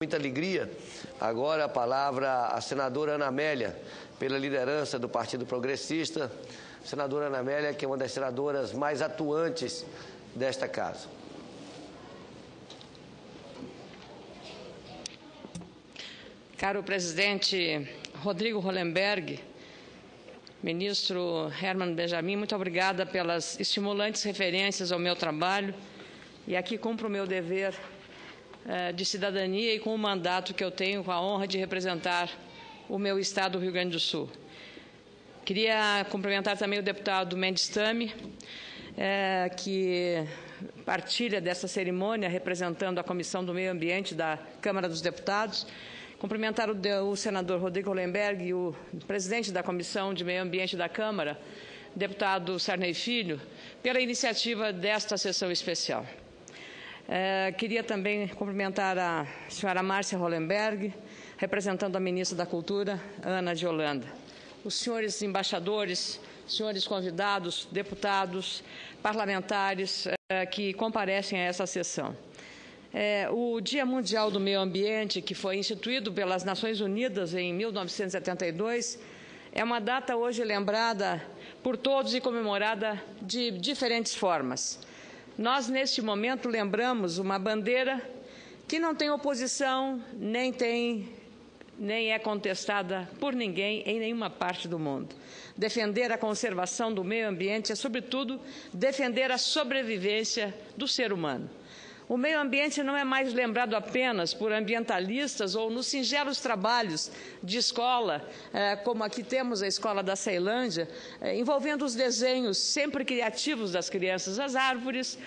Muita alegria. Agora a palavra à senadora Ana Amélia, pela liderança do Partido Progressista. Senadora Ana Amélia, que é uma das senadoras mais atuantes desta casa. Caro presidente Rodrigo Hollenberg, ministro Herman Benjamin, muito obrigada pelas estimulantes referências ao meu trabalho. E aqui cumpro o meu dever de cidadania e com o mandato que eu tenho, com a honra de representar o meu estado, o Rio Grande do Sul. Queria cumprimentar também o deputado Mendes Tame, que partilha dessa cerimônia representando a Comissão do Meio Ambiente da Câmara dos Deputados. Cumprimentar o senador Rodrigo Hollenberg e o presidente da Comissão de Meio Ambiente da Câmara, deputado Sarney Filho, pela iniciativa desta sessão especial. Queria também cumprimentar a senhora Márcia Hollenberg, representando a ministra da Cultura, Ana de Holanda. Os senhores embaixadores, senhores convidados, deputados, parlamentares que comparecem a essa sessão. O Dia Mundial do Meio Ambiente, que foi instituído pelas Nações Unidas em 1972, é uma data hoje lembrada por todos e comemorada de diferentes formas. Nós, neste momento, lembramos uma bandeira que não tem oposição, nem é contestada por ninguém em nenhuma parte do mundo. Defender a conservação do meio ambiente é, sobretudo, defender a sobrevivência do ser humano. O meio ambiente não é mais lembrado apenas por ambientalistas ou nos singelos trabalhos de escola, como aqui temos a Escola da Ceilândia, envolvendo os desenhos sempre criativos das crianças, as árvores,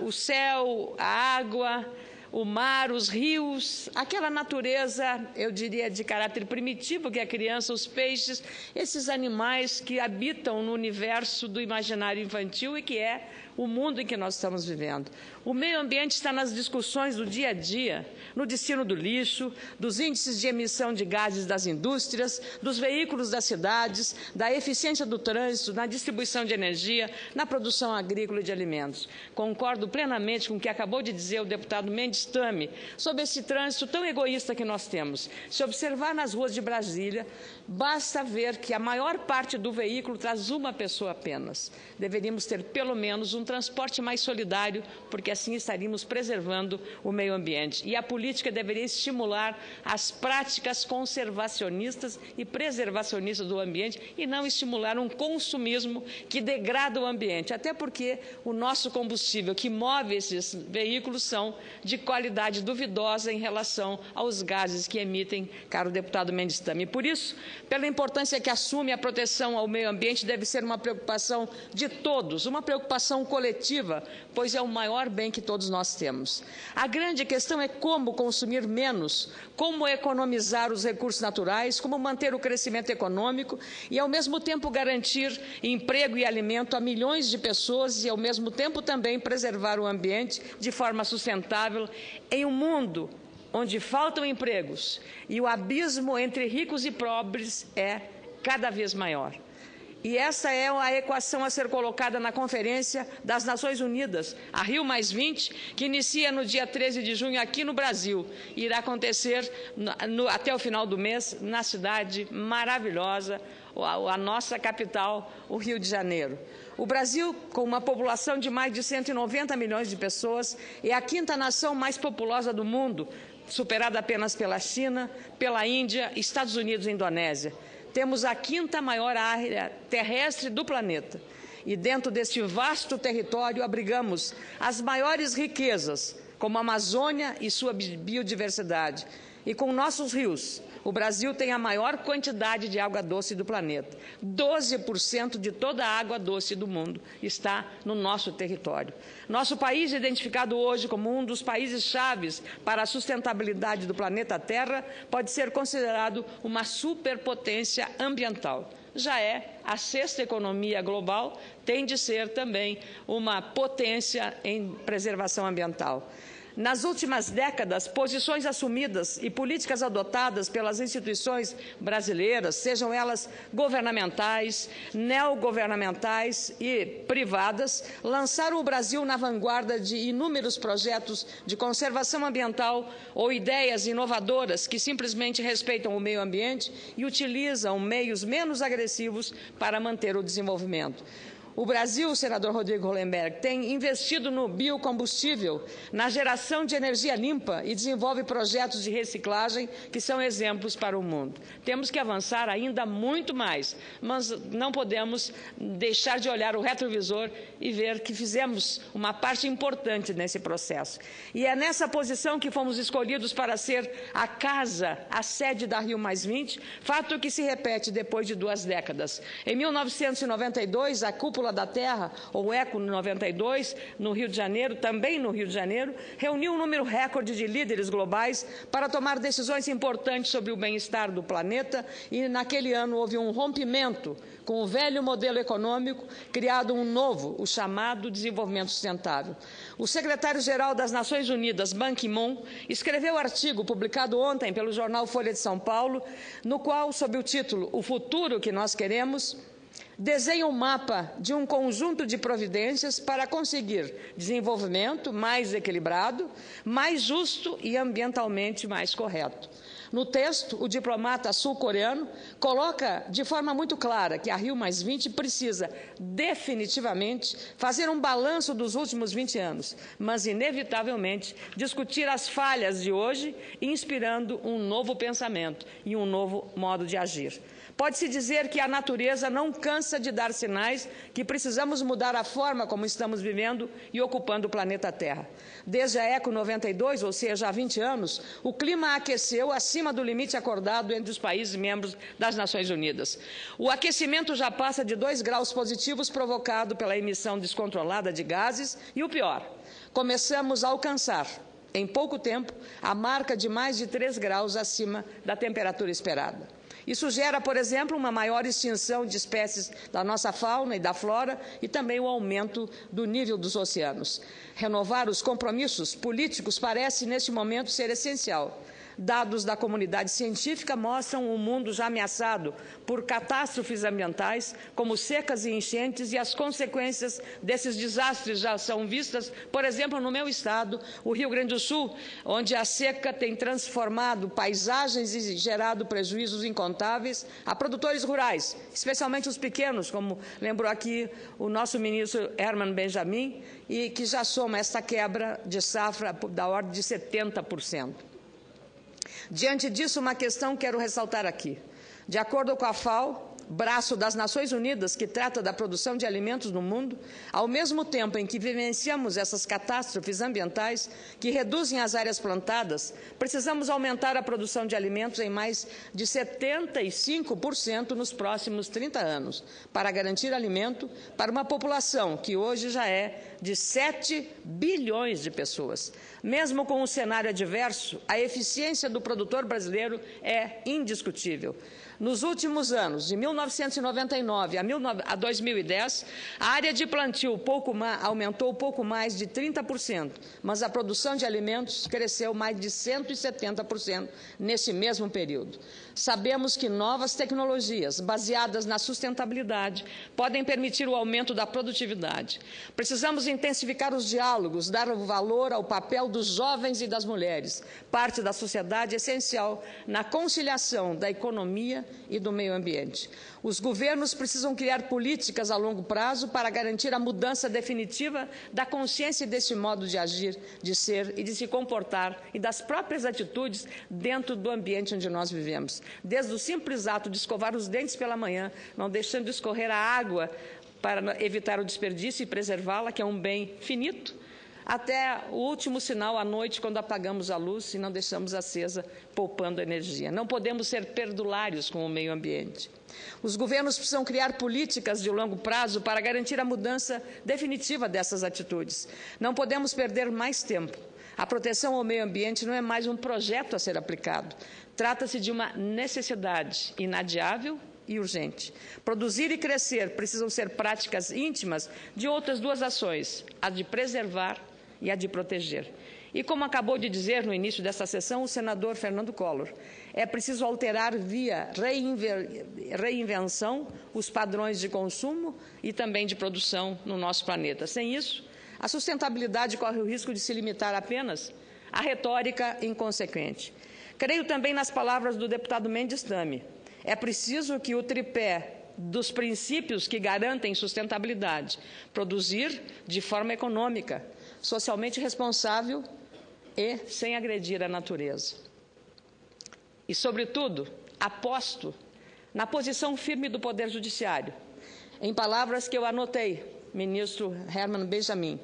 o céu, a água, o mar, os rios, aquela natureza, eu diria, de caráter primitivo, que é a criança, os peixes, esses animais que habitam no universo do imaginário infantil e que é o mundo em que nós estamos vivendo. O meio ambiente está nas discussões do dia a dia, no destino do lixo, dos índices de emissão de gases das indústrias, dos veículos das cidades, da eficiência do trânsito, na distribuição de energia, na produção agrícola e de alimentos. Concordo plenamente com o que acabou de dizer o deputado Mendes Tame sobre esse trânsito tão egoísta que nós temos. Se observar nas ruas de Brasília, basta ver que a maior parte do veículo traz uma pessoa apenas. Deveríamos ter pelo menos um transporte mais solidário, porque assim estaríamos preservando o meio ambiente. E a política deveria estimular as práticas conservacionistas e preservacionistas do ambiente e não estimular um consumismo que degrada o ambiente, até porque o nosso combustível que move esses veículos são de qualidade duvidosa em relação aos gases que emitem, caro deputado Mendes Tame. Por isso, pela importância que assume a proteção ao meio ambiente, deve ser uma preocupação de todos, uma preocupação coletiva, pois é o maior bem que todos nós temos. A grande questão é como consumir menos, como economizar os recursos naturais, como manter o crescimento econômico e, ao mesmo tempo, garantir emprego e alimento a milhões de pessoas e, ao mesmo tempo, também preservar o ambiente de forma sustentável em um mundo onde faltam empregos e o abismo entre ricos e pobres é cada vez maior. E essa é a equação a ser colocada na Conferência das Nações Unidas, a Rio+20, que inicia no dia 13 de junho aqui no Brasil. E irá acontecer até o final do mês na cidade maravilhosa, a nossa capital, o Rio de Janeiro. O Brasil, com uma população de mais de 190 milhões de pessoas, é a quinta nação mais populosa do mundo, superada apenas pela China, pela Índia, Estados Unidos e Indonésia. Temos a quinta maior área terrestre do planeta. E dentro deste vasto território abrigamos as maiores riquezas, como a Amazônia e sua biodiversidade. E com nossos rios, o Brasil tem a maior quantidade de água doce do planeta. 12% de toda a água doce do mundo está no nosso território. Nosso país, identificado hoje como um dos países chaves para a sustentabilidade do planeta Terra, pode ser considerado uma superpotência ambiental. Já é a sexta economia global, tem de ser também uma potência em preservação ambiental. Nas últimas décadas, posições assumidas e políticas adotadas pelas instituições brasileiras, sejam elas governamentais, neogovernamentais e privadas, lançaram o Brasil na vanguarda de inúmeros projetos de conservação ambiental ou ideias inovadoras que simplesmente respeitam o meio ambiente e utilizam meios menos agressivos para manter o desenvolvimento. O Brasil, senador Rodrigo Hollenberg, tem investido no biocombustível, na geração de energia limpa e desenvolve projetos de reciclagem que são exemplos para o mundo. Temos que avançar ainda muito mais, mas não podemos deixar de olhar o retrovisor e ver que fizemos uma parte importante nesse processo. E é nessa posição que fomos escolhidos para ser a casa, a sede da Rio+20, fato que se repete depois de 2 décadas. Em 1992, a Cúpula da Terra, ou ECO 92, no Rio de Janeiro, também no Rio de Janeiro, reuniu um número recorde de líderes globais para tomar decisões importantes sobre o bem-estar do planeta e, naquele ano, houve um rompimento com o velho modelo econômico, criado um novo, o chamado desenvolvimento sustentável. O secretário-geral das Nações Unidas, Ban Ki-moon, escreveu um artigo publicado ontem pelo jornal Folha de São Paulo, no qual, sob o título "O futuro que nós queremos", desenha um mapa de um conjunto de providências para conseguir desenvolvimento mais equilibrado, mais justo e ambientalmente mais correto. No texto, o diplomata sul-coreano coloca de forma muito clara que a Rio+20 precisa definitivamente fazer um balanço dos últimos 20 anos, mas inevitavelmente discutir as falhas de hoje, inspirando um novo pensamento e um novo modo de agir. Pode-se dizer que a natureza não cansa de dar sinais que precisamos mudar a forma como estamos vivendo e ocupando o planeta Terra. Desde a ECO 92, ou seja, há 20 anos, o clima aqueceu acima do limite acordado entre os países membros das Nações Unidas. O aquecimento já passa de 2 graus positivos provocado pela emissão descontrolada de gases e, o pior, começamos a alcançar, em pouco tempo, a marca de mais de 3 graus acima da temperatura esperada. Isso gera, por exemplo, uma maior extinção de espécies da nossa fauna e da flora e também o aumento do nível dos oceanos. Renovar os compromissos políticos parece, neste momento, ser essencial. Dados da comunidade científica mostram um mundo já ameaçado por catástrofes ambientais, como secas e enchentes, e as consequências desses desastres já são vistas, por exemplo, no meu estado, o Rio Grande do Sul, onde a seca tem transformado paisagens e gerado prejuízos incontáveis a produtores rurais, especialmente os pequenos, como lembrou aqui o nosso ministro Herman Benjamin, e que já soma esta quebra de safra da ordem de 70%. Diante disso, uma questão quero ressaltar aqui. De acordo com a FAO, braço das Nações Unidas, que trata da produção de alimentos no mundo, ao mesmo tempo em que vivenciamos essas catástrofes ambientais que reduzem as áreas plantadas, precisamos aumentar a produção de alimentos em mais de 75% nos próximos 30 anos, para garantir alimento para uma população que hoje já é de 7 bilhões de pessoas. Mesmo com um cenário adverso, a eficiência do produtor brasileiro é indiscutível. Nos últimos anos, de 1999 a 2010, a área de plantio aumentou pouco mais de 30%, mas a produção de alimentos cresceu mais de 170% nesse mesmo período. Sabemos que novas tecnologias, baseadas na sustentabilidade, podem permitir o aumento da produtividade. Precisamos intensificar os diálogos, dar valor ao papel dos jovens e das mulheres, parte da sociedade essencial na conciliação da economia e do meio ambiente. Os governos precisam criar políticas a longo prazo para garantir a mudança definitiva da consciência desse modo de agir, de ser e de se comportar e das próprias atitudes dentro do ambiente onde nós vivemos. Desde o simples ato de escovar os dentes pela manhã, não deixando escorrer a água para evitar o desperdício e preservá-la, que é um bem finito, até o último sinal à noite, quando apagamos a luz e não deixamos acesa, poupando energia. Não podemos ser perdulários com o meio ambiente. Os governos precisam criar políticas de longo prazo para garantir a mudança definitiva dessas atitudes. Não podemos perder mais tempo. A proteção ao meio ambiente não é mais um projeto a ser aplicado. Trata-se de uma necessidade inadiável e urgente. Produzir e crescer precisam ser práticas íntimas de outras 2 ações, a de preservar e a de proteger. E como acabou de dizer no início desta sessão o senador Fernando Collor, é preciso alterar via reinvenção os padrões de consumo e também de produção no nosso planeta. Sem isso, a sustentabilidade corre o risco de se limitar apenas à retórica inconsequente. Creio também nas palavras do deputado Mendes Tame. É preciso que o tripé dos princípios que garantem sustentabilidade, produzir de forma econômica, socialmente responsável e sem agredir a natureza. E, sobretudo, aposto na posição firme do Poder Judiciário. Em palavras que eu anotei, ministro Herman Benjamin,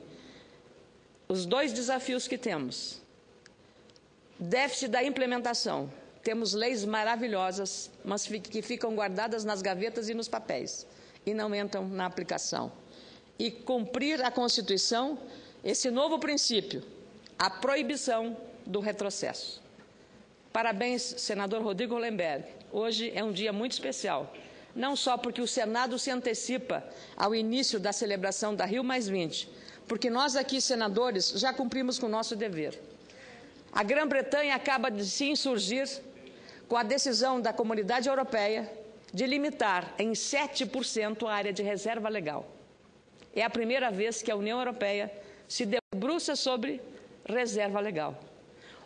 os 2 desafios que temos: déficit da implementação. Temos leis maravilhosas, mas que ficam guardadas nas gavetas e nos papéis, e não entram na aplicação. E cumprir a Constituição, esse novo princípio, a proibição do retrocesso. Parabéns, senador Rodrigo Hollenberg. Hoje é um dia muito especial, não só porque o Senado se antecipa ao início da celebração da Rio+20, porque nós aqui, senadores, já cumprimos com o nosso dever. A Grã-Bretanha acaba de se insurgir com a decisão da Comunidade Europeia de limitar em 7% a área de reserva legal. É a primeira vez que a União Europeia se debruça sobre reserva legal.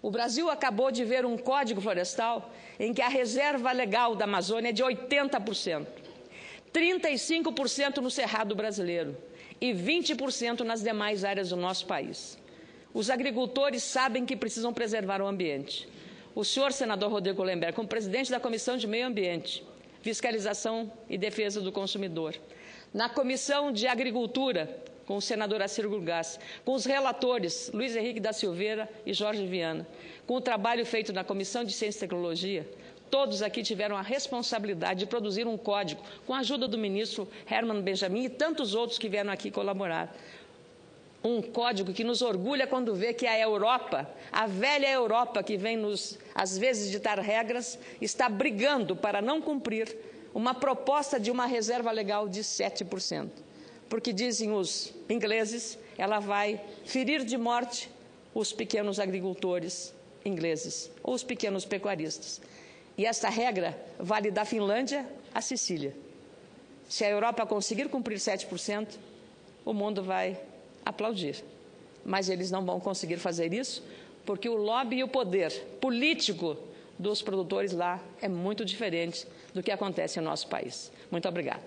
O Brasil acabou de ver um código florestal em que a reserva legal da Amazônia é de 80%, 35% no Cerrado brasileiro e 20% nas demais áreas do nosso país. Os agricultores sabem que precisam preservar o ambiente. O senhor, senador Rodrigo Hollenberg, como presidente da Comissão de Meio Ambiente, Fiscalização e Defesa do Consumidor, na Comissão de Agricultura, com o senador Acir Gás, com os relatores Luiz Henrique da Silveira e Jorge Viana, com o trabalho feito na Comissão de Ciência e Tecnologia, todos aqui tiveram a responsabilidade de produzir um código, com a ajuda do ministro Herman Benjamin e tantos outros que vieram aqui colaborar. Um código que nos orgulha quando vê que a Europa, a velha Europa que vem nos, às vezes, ditar regras, está brigando para não cumprir uma proposta de uma reserva legal de 7%. Porque, dizem os ingleses, ela vai ferir de morte os pequenos agricultores ingleses, ou os pequenos pecuaristas. E esta regra vale da Finlândia à Sicília. Se a Europa conseguir cumprir 7%, o mundo vai aplaudir. Mas eles não vão conseguir fazer isso, porque o lobby e o poder político dos produtores lá é muito diferente do que acontece no nosso país. Muito obrigada.